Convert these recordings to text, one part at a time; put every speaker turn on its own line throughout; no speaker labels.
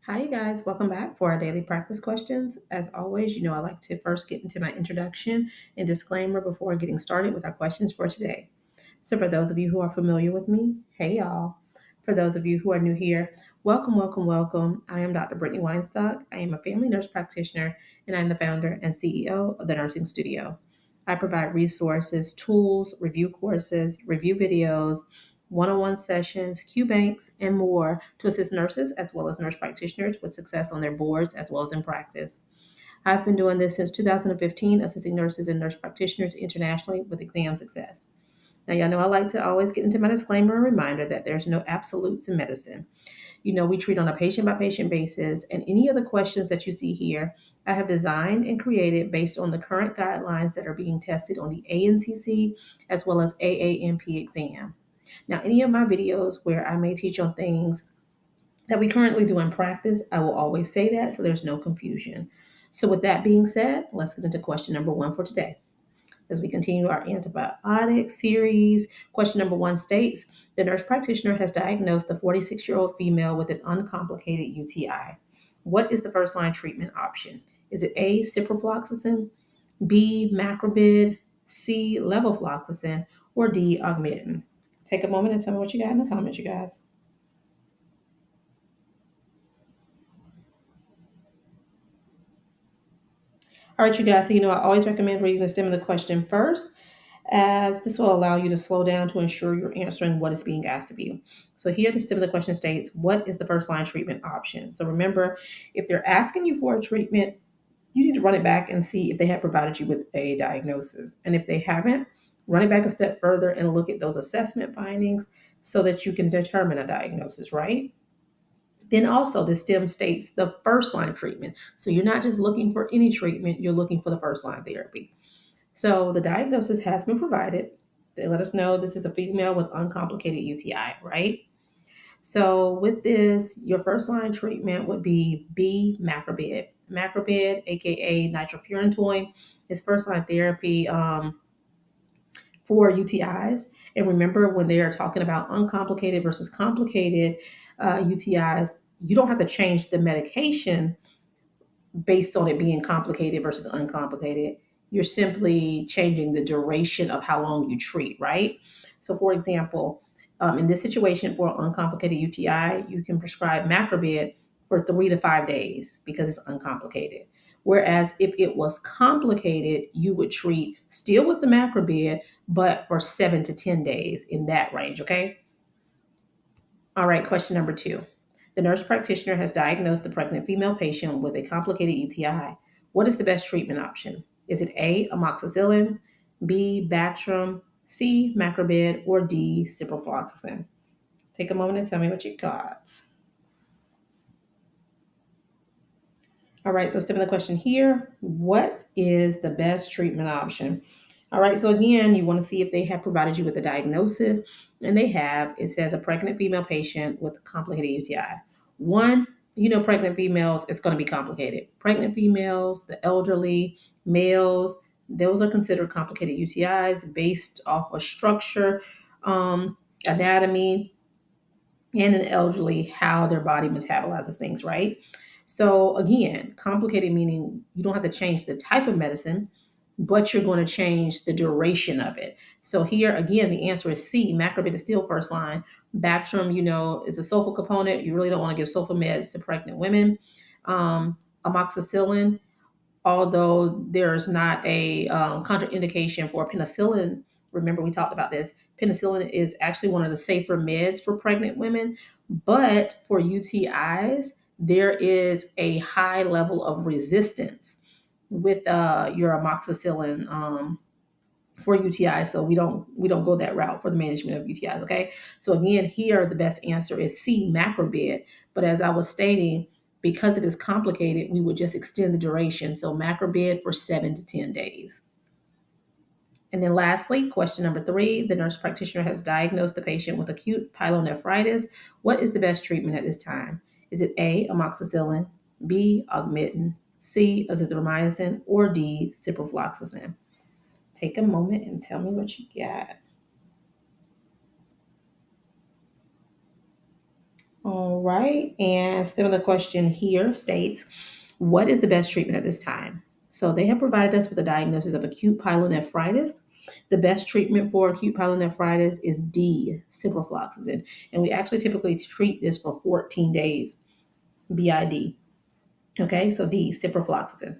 Hi, you guys. Welcome back for our daily practice questions. As always, I like to first get into my introduction and disclaimer before getting started with our questions for today. So, for those of you who are familiar with me, hey, y'all. For those of you who are new here, welcome, welcome, welcome. I am Dr. Brittany Weinstock. I am a family nurse practitioner, and I'm the founder and CEO of the Nursing Studio. I provide resources, tools, review courses, review videos, one on one sessions, Q banks, and more to assist nurses as well as nurse practitioners with success on their boards as well as in practice. I've been doing this since 2015, assisting nurses and nurse practitioners internationally with exam success. Now, y'all know I like to always get into my disclaimer and reminder that there's no absolutes in medicine. We treat on a patient by patient basis, and any of the questions that you see here, I have designed and created based on the current guidelines that are being tested on the ANCC as well as AANP exam. Now, any of my videos where I may teach on things that we currently do in practice, I will always say that so there's no confusion. So, with that being said, let's get into question number one for today. As we continue our antibiotic series, question number one states the nurse practitioner has diagnosed the 46-year-old female with an uncomplicated UTI. What is the first line treatment option? Is it A, ciprofloxacin, B, macrobid, C, levofloxacin, or D, augmentin? Take a moment and tell me what you got in the comments, you guys. All right, you guys, so I always recommend reading the stem of the question first, as this will allow you to slow down to ensure you're answering what is being asked of you. So here the stem of the question states, what is the first line treatment option? So remember, if they're asking you for a treatment, you need to run it back and see if they have provided you with a diagnosis. And if they haven't, run it back a step further and look at those assessment findings so that you can determine a diagnosis, right? Then also the stem states the first line treatment. So you're not just looking for any treatment, you're looking for the first line therapy. So the diagnosis has been provided. They let us know this is a female with uncomplicated UTI, right? So with this, your first line treatment would be B, macrobid. Macrobid, aka nitrofurantoin, is first line therapy for UTIs. And remember, when they are talking about uncomplicated versus complicated UTIs, you don't have to change the medication based on it being complicated versus uncomplicated. You're simply changing the duration of how long you treat, right? So, for example, in this situation for uncomplicated UTI, you can prescribe macrobid for 3 to 5 days because it's uncomplicated. Whereas if it was complicated, you would treat still with the macrobid, but for 7 to 10 days in that range, okay? All right, question number two. The nurse practitioner has diagnosed the pregnant female patient with a complicated UTI. What is the best treatment option? Is it A, amoxicillin, B, Bactrim, C, macrobid, or D, ciprofloxacin? Take a moment and tell me what you got. All right, so step in the question here. What is the best treatment option? All right, so again, you want to see if they have provided you with a diagnosis, and they have. It says a pregnant female patient with complicated UTI. One, pregnant females, it's going to be complicated. Pregnant females, the elderly, males, those are considered complicated UTIs based off of structure, anatomy, and an elderly, how their body metabolizes things, right? So again, complicated meaning you don't have to change the type of medicine, but you're going to change the duration of it. So here again, the answer is C. Macrobid is still first line. Bactrim, is a sulfa component. You really don't want to give sulfa meds to pregnant women. Amoxicillin, although there's not a contraindication for penicillin. Remember, we talked about this. Penicillin is actually one of the safer meds for pregnant women, but for UTIs, there is a high level of resistance with your amoxicillin for UTIs. So we don't go that route for the management of UTIs. Okay. So again, here the best answer is C, macrobid. But as I was stating, because it is complicated, we would just extend the duration. So macrobid for 7 to 10 days. And then lastly, question number three, the nurse practitioner has diagnosed the patient with acute pyelonephritis. What is the best treatment at this time? Is it A, amoxicillin, B, augmentin, C, azithromycin, or D, ciprofloxacin? Take a moment and tell me what you got. All right. And still the question here states, what is the best treatment at this time? So they have provided us with a diagnosis of acute pyelonephritis. The best treatment for acute pyelonephritis is D, ciprofloxacin. And we actually typically treat this for 14 days, BID. Okay, so D, ciprofloxacin.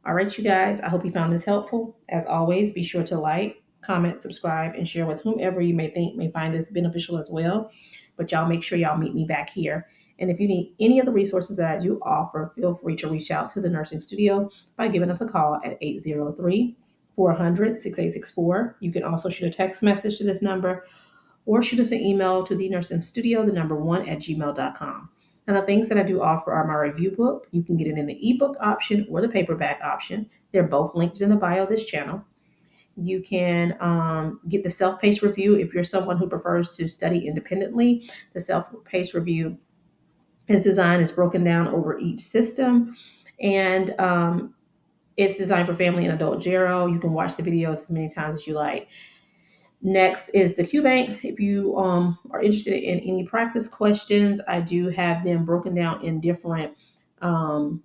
All right, you guys, I hope you found this helpful. As always, be sure to like, comment, subscribe, and share with whomever you may think may find this beneficial as well. But y'all make sure y'all meet me back here. And if you need any of the resources that I do offer, feel free to reach out to the nursing studio by giving us a call at 803 400 6864. You can also shoot a text message to this number or shoot us an email to the nursing studio, the number one at gmail.com. And the things that I do offer are my review book. You can get it in the ebook option or the paperback option. They're both linked in the bio of this channel. You can get the self-paced review if you're someone who prefers to study independently. The self-paced review is designed, is broken down over each system, and it's designed for family and adult Gero. You can watch the videos as many times as you like. Next is the Q banks. If you are interested in any practice questions, I do have them broken down in different um,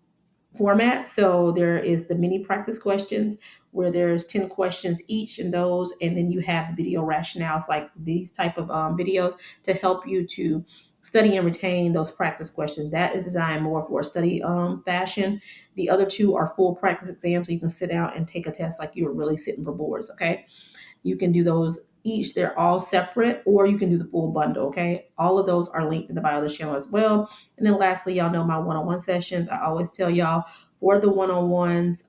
formats. So there is the mini practice questions where there's 10 questions each in those, and then you have the video rationales like these type of videos to help you to study and retain those practice questions. That is designed more for a study fashion. The other two are full practice exams, so you can sit down and take a test like you're really sitting for boards. Okay, you can do those each. They're all separate, or you can do the full bundle. Okay. All of those are linked in the bio of the channel as well. And then lastly, y'all know my one-on-one sessions. I always tell y'all for the one-on-ones,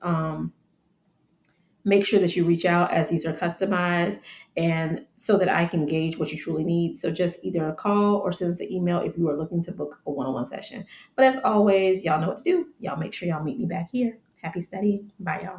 make sure that you reach out as these are customized and so that I can gauge what you truly need. So just either a call or send us an email if you are looking to book a one-on-one session. But as always, y'all know what to do. Y'all make sure y'all meet me back here. Happy studying. Bye, y'all.